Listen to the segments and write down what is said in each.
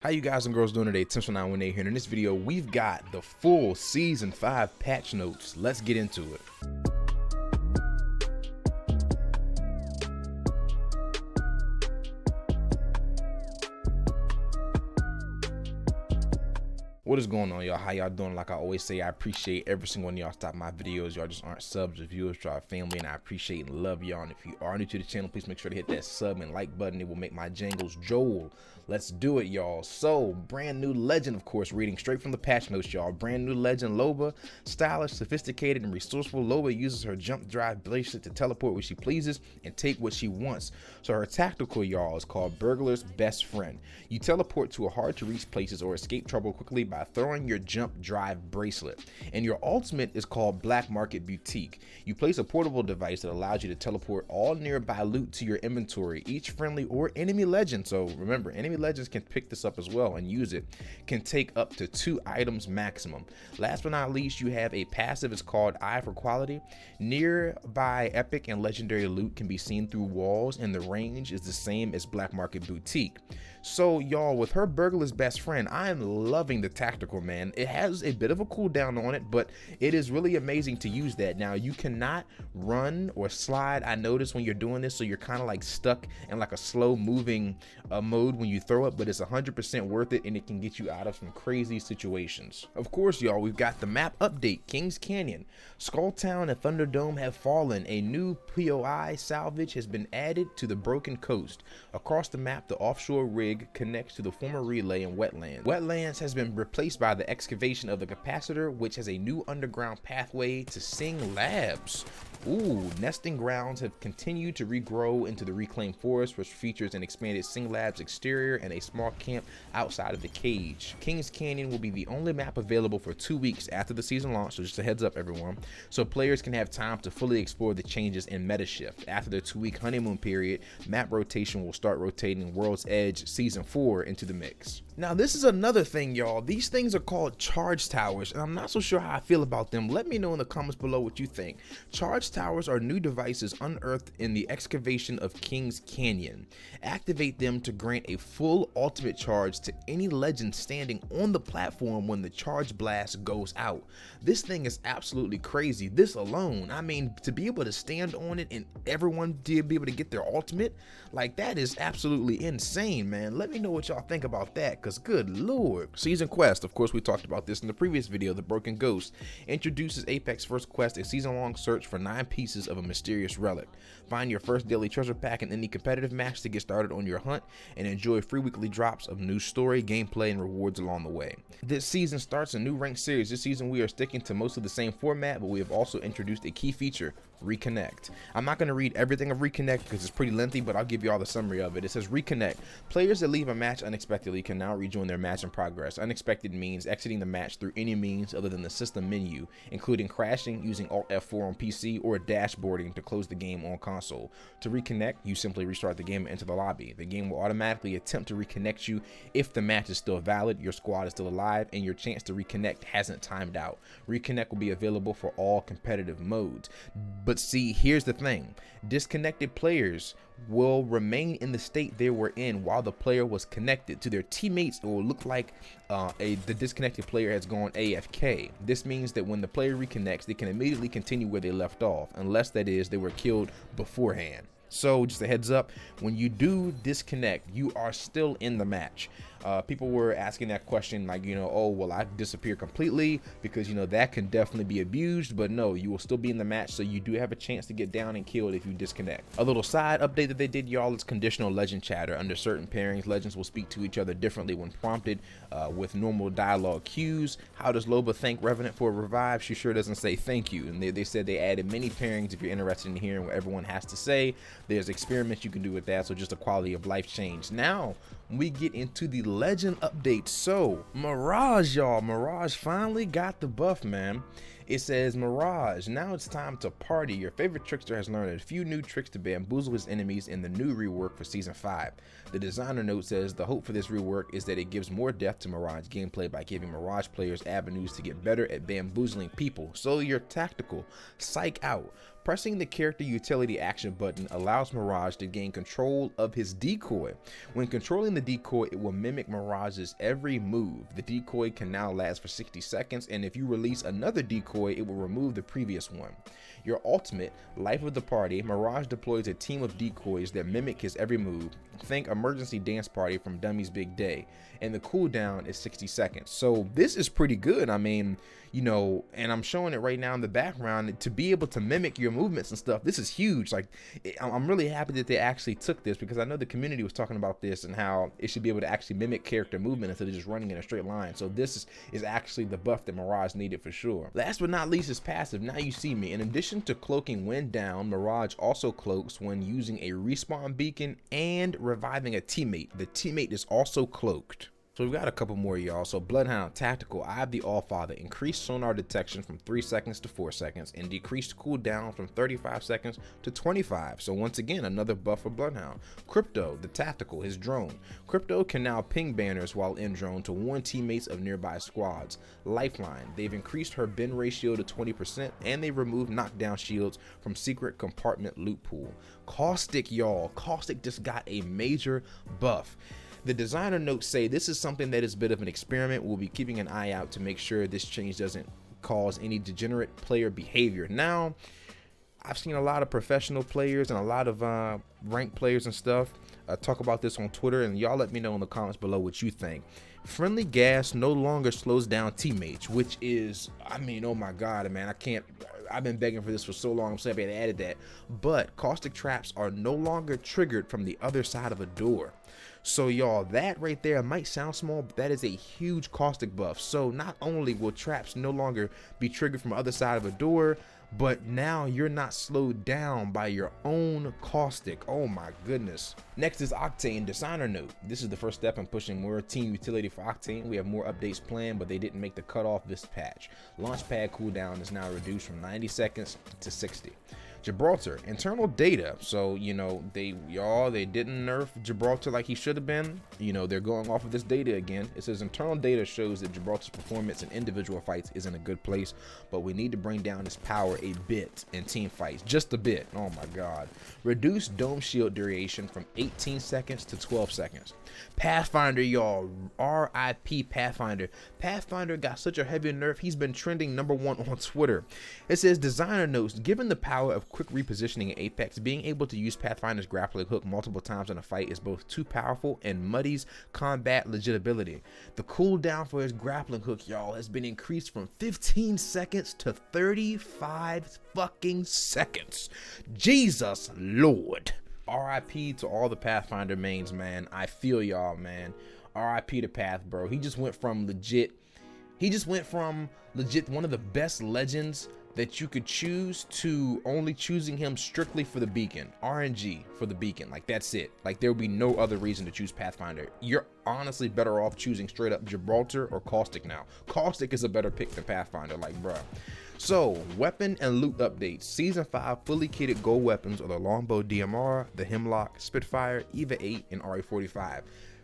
How you guys and girls doing today? Tim918 here, and in this video we've got the full season 5 patch notes. Let's get into it. What is going on, y'all? How y'all doing? Like I always say, I appreciate every single one of y'all stop my videos. Y'all just aren't subs or viewers to our family, and I appreciate and love y'all. And if you are new to the channel, please make sure to hit that sub and like button. It will make my jangles Joel. Let's do it, y'all. So, brand new legend, of course, reading straight from the patch notes, y'all. Brand new legend, LOBA. Stylish, sophisticated, and resourceful, LOBA uses her jump drive bracelet to teleport where she pleases and take what she wants. So her tactical, y'all, is called Burglar's Best Friend. You teleport to a hard to reach places or escape trouble quickly by throwing your jump drive bracelet. And your ultimate is called Black Market Boutique. You place a portable device that allows you to teleport all nearby loot to your inventory. Each friendly or enemy legend, so remember, enemy legends can pick this up as well and use it, can take up to 2 items maximum. Last but not least, you have a passive. It's called Eye for Quality. Nearby epic and legendary loot can be seen through walls, and the range is the same as Black Market Boutique. So y'all, with her Burglar's Best Friend, I am loving the tactical, man. It has a bit of a cooldown on it, but it is really amazing to use that. Now, you cannot run or slide, I noticed, when you're doing this, so you're kind of like stuck in like a slow moving mode when you throw it, but it's 100% worth it, and it can get you out of some crazy situations. Of course, y'all, we've got the map update. Kings Canyon, Skulltown, and Thunderdome have fallen. A new POI salvage has been added to the Broken Coast. Across the map, the offshore rig connects to the former relay in Wetlands. Wetlands has been replaced by the excavation of the capacitor, which has a new underground pathway to Sing Labs. Ooh, nesting grounds have continued to regrow into the reclaimed forest, which features an expanded Sing Labs exterior and a small camp outside of the cage. Kings Canyon will be the only map available for 2 weeks after the season launch, so just a heads up, everyone, so players can have time to fully explore the changes in meta shift. After the 2-week honeymoon period, map rotation will start rotating World's Edge Season 4 into the mix. Now, this is another thing, y'all. These things are called charge towers, and I'm not so sure how I feel about them. Let me know in the comments below what you think. Charge towers are new devices unearthed in the excavation of Kings Canyon. Activate them to grant a full ultimate charge to any legend standing on the platform when the charge blast goes out. This thing is absolutely crazy. This alone, I mean, to be able to stand on it and everyone to be able to get their ultimate, like, that is absolutely insane, man. Let me know what y'all think about that, because good lord. Season quest, of course, we talked about this in the previous video. The Broken Ghost introduces Apex first quest, a season-long search for 9 pieces of a mysterious relic. Find your first daily treasure pack in any competitive match to get started on your hunt, and enjoy free weekly drops of new story, gameplay, and rewards along the way. This season starts a new ranked series. This season we are sticking to most of the same format, but we have also introduced a key feature, Reconnect. I'm not going to read everything of Reconnect because it's pretty lengthy, but I'll give you all the summary of it. It says Reconnect. Players that leave a match unexpectedly can now rejoin their match in progress. Unexpected means exiting the match through any means other than the system menu, including crashing using Alt F4 on PC or dashboarding to close the game on console. To reconnect, you simply restart the game and enter the lobby. The game will automatically attempt to reconnect you if the match is still valid, your squad is still alive, and your chance to reconnect hasn't timed out. Reconnect will be available for all competitive modes. But see, here's the thing. Disconnected players will remain in the state they were in while the player was connected. To their teammates, it will look like the disconnected player has gone AFK. This means that when the player reconnects, they can immediately continue where they left off, unless that is they were killed beforehand. So just a heads up, when you do disconnect, you are still in the match. People were asking that question, like, you know, oh, will I disappear completely? Because, you know, that can definitely be abused, but no, you will still be in the match, so you do have a chance to get down and killed if you disconnect. A little side update that they did, y'all, is conditional legend chatter. Under certain pairings, legends will speak to each other differently when prompted with normal dialogue cues. How does LOBA thank Revenant for a revive? She sure doesn't say thank you, and they said they added many pairings. If you're interested in hearing what everyone has to say, there's experiments you can do with that, so just a quality of life change. Now, we get into the legend update. So Mirage, y'all, Mirage finally got the buff, man. It says, Mirage, now it's time to party. Your favorite trickster has learned a few new tricks to bamboozle his enemies in the new rework for Season 5. The designer note says the hope for this rework is that it gives more depth to Mirage gameplay by giving Mirage players avenues to get better at bamboozling people. So you're tactical. Psych out. Pressing the character utility action button allows Mirage to gain control of his decoy. When controlling the decoy, it will mimic Mirage's every move. The decoy can now last for 60 seconds, and if you release another decoy, it will remove the previous one. Your ultimate, Life of the Party, Mirage deploys a team of decoys that mimic his every move. Think Emergency Dance Party from Dummy's Big Day, and the cooldown is 60 seconds. So this is pretty good. I mean, you know, and I'm showing it right now in the background to be able to mimic your movements and stuff. This is huge. Like, I'm really happy that they actually took this, because I know the community was talking about this and how it should be able to actually mimic character movement instead of just running in a straight line. So this is actually the buff that Mirage needed for sure. Last but not least is passive. Now you see me. In addition to cloaking when down, Mirage also cloaks when using a respawn beacon and reviving a teammate. The teammate is also cloaked. So we've got a couple more, y'all. So Bloodhound, tactical, Eye of the Allfather, increased sonar detection from 3 seconds to 4 seconds, and decreased cooldown from 35 seconds to 25. So once again, another buff for Bloodhound. Crypto, the tactical, his drone. Crypto can now ping banners while in drone to warn teammates of nearby squads. Lifeline, they've increased her bin ratio to 20%, and they removed knockdown shields from secret compartment loot pool. Caustic, y'all. Caustic just got a major buff. The designer notes say this is something that is a bit of an experiment. We'll be keeping an eye out to make sure this change doesn't cause any degenerate player behavior. Now, I've seen a lot of professional players and a lot of ranked players and stuff talk about this on Twitter, and y'all let me know in the comments below what you think. Friendly gas no longer slows down teammates, which is, I mean, oh my god, man, I've been begging for this for so long. I'm so happy they added that. But caustic traps are no longer triggered from the other side of a door. So y'all, that right there might sound small, but that is a huge caustic buff. So not only will traps no longer be triggered from the other side of a door, but now you're not slowed down by your own caustic. Oh my goodness. Next is Octane, designer note. This is the first step in pushing more team utility for Octane. We have more updates planned, but they didn't make the cutoff this patch. Launchpad cooldown is now reduced from 90 seconds to 60. Gibraltar, internal data. So, you know, they didn't nerf Gibraltar like he should have been. You know, they're going off of this data again. It says internal data shows that Gibraltar's performance in individual fights is in a good place, but we need to bring down his power a bit in team fights, just a bit. Oh my god. Reduce dome shield duration from 18 seconds to 12 seconds. Pathfinder, y'all, RIP Pathfinder. Pathfinder got such a heavy nerf, he's been trending #1 on Twitter. It says designer notes, given the power of quick repositioning in Apex, being able to use Pathfinder's grappling hook multiple times in a fight is both too powerful and muddies combat legitimacy. The cooldown for his grappling hook, y'all, has been increased from 15 seconds to 35 fucking seconds. Jesus Lord. RIP to all the Pathfinder mains, man. I feel y'all, man. RIP to Path, bro. He just went from legit one of the best legends that you could choose to only choosing him strictly for the beacon. RNG for the beacon. Like, that's it. Like, there will be no other reason to choose Pathfinder. You're honestly better off choosing straight up Gibraltar or Caustic now. Caustic is a better pick than Pathfinder, like, bruh. So, weapon and loot updates. Season 5 fully kitted gold weapons are the Longbow DMR, the Hemlock, Spitfire, EVA 8, and RE45.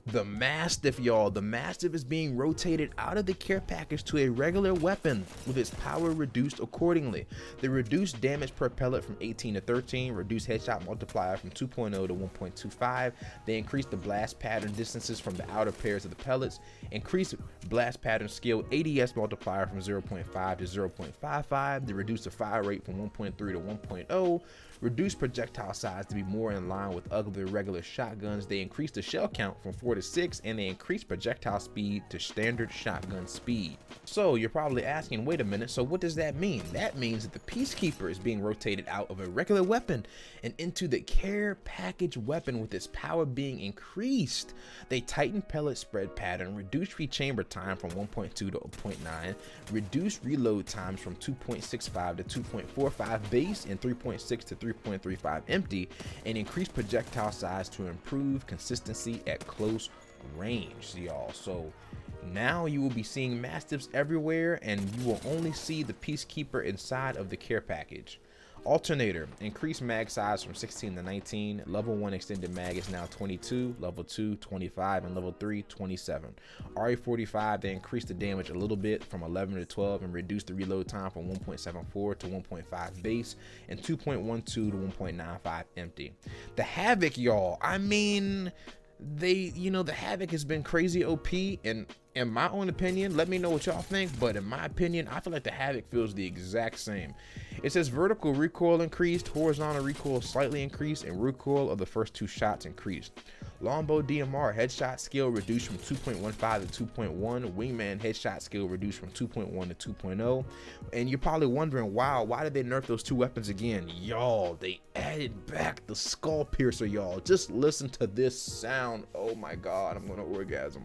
The Mastiff, y'all. The Mastiff is being rotated out of the care package to a regular weapon with its power reduced accordingly. The reduced damage per pellet from 18 to 13, reduced headshot multiplier from 2.0 to 1.25. They increased the blast pattern distances from the outer pairs of the pellets, increased blast pattern skill ADS multiplier from 0.5 to 0.55. They reduced the fire rate from 1.3 to 1.0. Reduced projectile size to be more in line with other regular shotguns. They increased the shell count from 4 to 6, and they increased projectile speed to standard shotgun speed. So you're probably asking, wait a minute, so what does that mean? That means that the Peacekeeper is being rotated out of a regular weapon and into the care package weapon with its power being increased. They tightened pellet spread pattern, reduced rechamber time from 1.2 to 0.9, reduced reload times from 2.65 to 2.45 base and 3.6 to 3.35 empty, and increased projectile size to improve consistency at close range, y'all. So Now you will be seeing Mastiffs everywhere, and you will only see the Peacekeeper inside of the care package. Alternator, increased mag size from 16 to 19. Level 1 extended mag is now 22, level 2 25, and level 3 27. RE45, they increased the damage a little bit from 11 to 12 and reduced the reload time from 1.74 to 1.5 base and 2.12 to 1.95 empty. The Havoc, y'all, I mean, the Havoc has been crazy OP, and in my own opinion, let me know what y'all think, but in my opinion, I feel like the Havoc feels the exact same. It says vertical recoil increased, horizontal recoil slightly increased, and recoil of the first 2 shots increased. Longbow DMR headshot skill reduced from 2.15 to 2.1. Wingman headshot skill reduced from 2.1 to 2.0. And you're probably wondering, wow, why did they nerf those 2 weapons again? Y'all, they added back the skull piercer, y'all. Just listen to this sound. Oh my god, I'm gonna orgasm.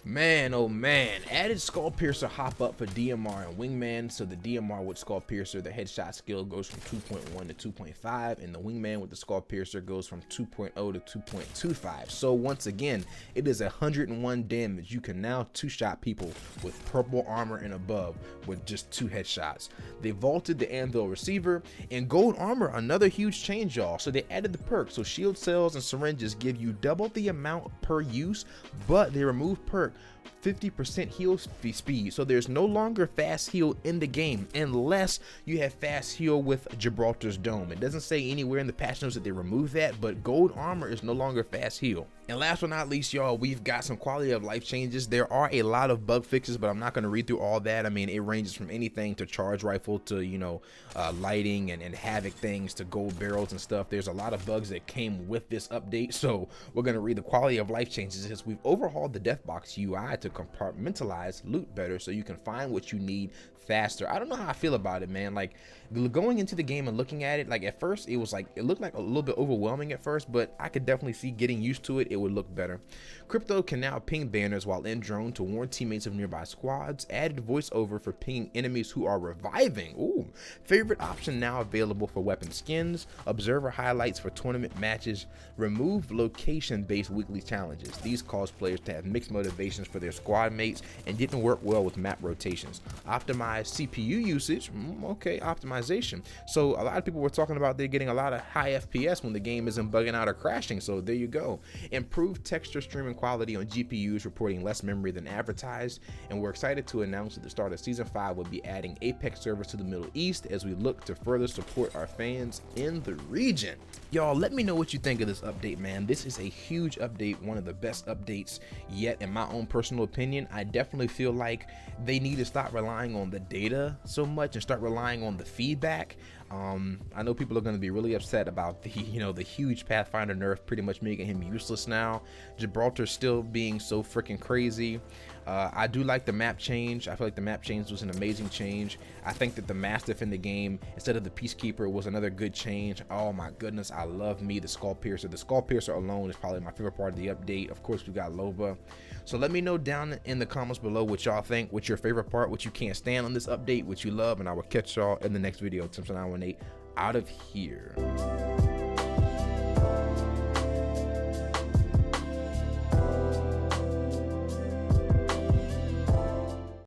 Man, oh man, added skull piercer hop up for DMR and Wingman. So the DMR with skull piercer, the headshot skill goes from 2.1 to 2.5, and the Wingman with the skull piercer goes from 2.0 to 2.25. So once again, it is 101 damage. You can now 2-shot people with purple armor and above with just 2 headshots. They vaulted the Anvil receiver and gold armor, another huge change, y'all. So they added the perk. So shield cells and syringes give you double the amount per use, but they remove perk 50% heal speed, so there's no longer fast heal in the game unless you have fast heal with Gibraltar's dome. It doesn't say anywhere in the patch notes that they remove that, but gold armor is no longer fast heal. And last but not least, y'all, we've got some quality of life changes. There are a lot of bug fixes, but I'm not going to read through all that. I mean, it ranges from anything to charge rifle to, lighting and Havoc things to gold barrels and stuff. There's a lot of bugs that came with this update, so we're going to read the quality of life changes. As we've overhauled the death box UI to compartmentalize loot better so you can find what you need faster. I don't know how I feel about it, man. Like, going into the game and looking at it, like, at first it was like, it looked like a little bit overwhelming at first, but I could definitely see getting used to it, it would look better. Crypto can now ping banners while in drone to warn teammates of nearby squads. Added voiceover for pinging enemies who are reviving. Ooh. Favorite option now available for weapon skins. Observer highlights for tournament matches. Remove location-based weekly challenges. These cause players to have mixed motivations for their squad mates and didn't work well with map rotations. Optimize CPU usage. Okay, optimization. So a lot of people were talking about they're getting a lot of high FPS when the game isn't bugging out or crashing, so there you go. Improved texture streaming quality on GPUs, reporting less memory than advertised, and we're excited to announce at the start of Season 5 we'll be adding Apex servers to the Middle East as we look to further support our fans in the region. Y'all, let me know what you think of this update, man. This is a huge update, one of the best updates yet in my own personal opinion. I definitely feel like they need to stop relying on the data so much and start relying on the feedback. I know people are going to be really upset about the the huge Pathfinder nerf pretty much making him useless now. Gibraltar still being so freaking crazy. I do like the map change. I feel like the map change was an amazing change. I think that the Mastiff in the game instead of the Peacekeeper was another good change. Oh my goodness, I love me the Skull Piercer. The Skull Piercer alone is probably my favorite part of the update. Of course, we got LOBA. So let me know down in the comments below what y'all think, what's your favorite part, what you can't stand on this update, what you love, and I will catch y'all in the next video. Tim918 out of here.